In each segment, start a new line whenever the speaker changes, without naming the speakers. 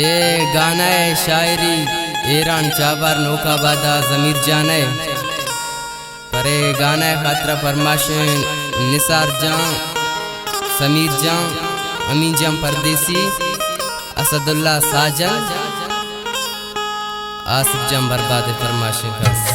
ये गाना है शायरी ईरान चाबर नौकाबादा जमीर जाने परे गाना है खातरा फरमाश निसार जान समीर जान अमीन जान परदेसी असदुल्ला साजन आसिफ जान बर्बाद फरमाश खास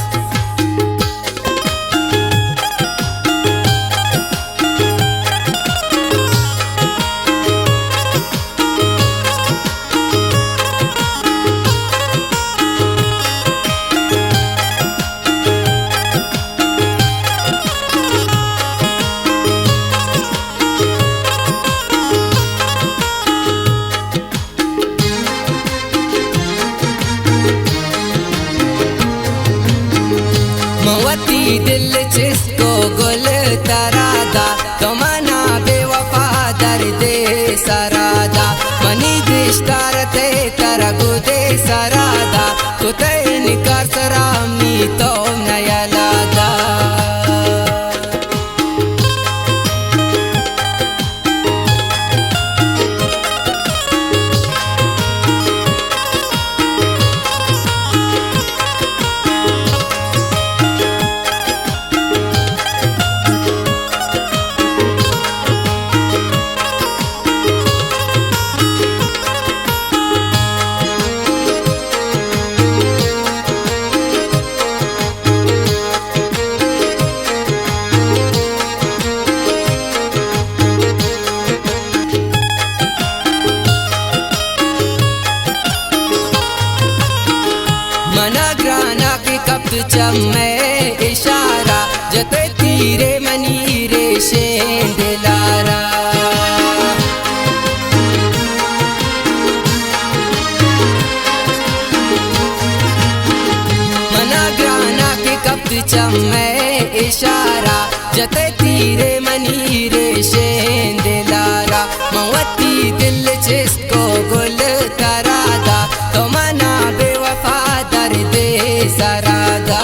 मवती दिल जिसको गुल तरादा तमन्ना बेवफादार दे सरादा मनी दिश्तार ते तरगु दे सरादा कुते निकार सरामी तो नया लादा मनाग्राना के कब्त चम्मे इशारा जते तीरे मनी रे शेंदलारा मनाग्राना के कब्त चम्मे इशारा जते तीरे मनी रे शेंदलारा मवती दिल जिसको गुल तरादा तमन्ना बेवफादार दे सरादा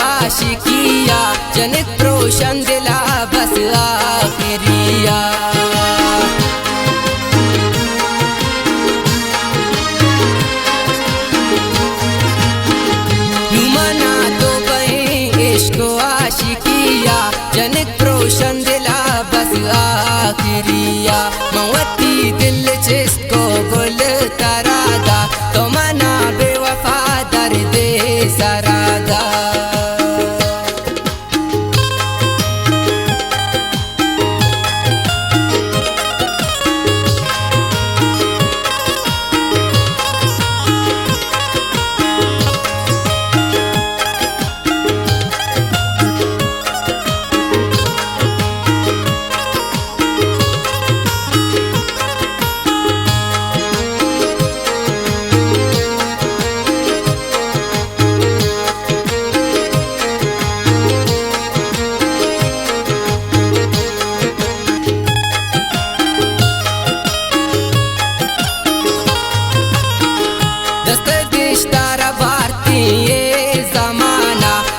आशिकिया जनित रोशन दिला बस आखिरिया मना तो बहे इश्क आशिकिया जनित रोशन दिला बस आखिरिया मवती दिल जिसको गुल तरादा तमन्ना बेवफादार दे सरादा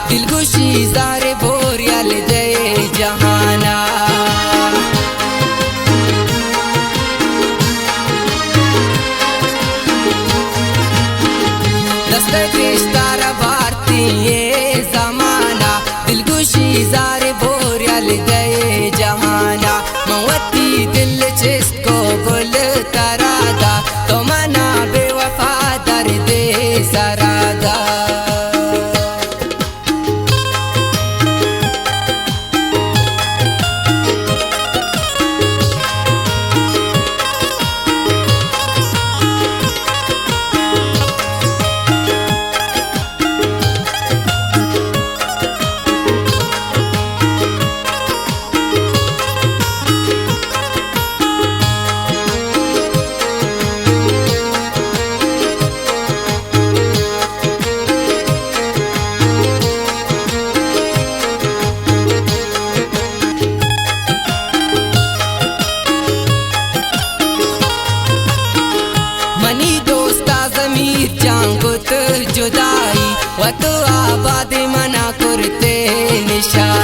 दिलगुशी ज़ारे बोरियल दे जहाना दस्तगिश्तारा भारती ये ज़माना दिलगुशी ज़ारे बोरियल दे जहाना मवती दिल जिसको गुल तरादा तमन्ना बेवफादार दे सरादा ज़मीर जांगो तो जुदाई व तो आबाद मना करते निशा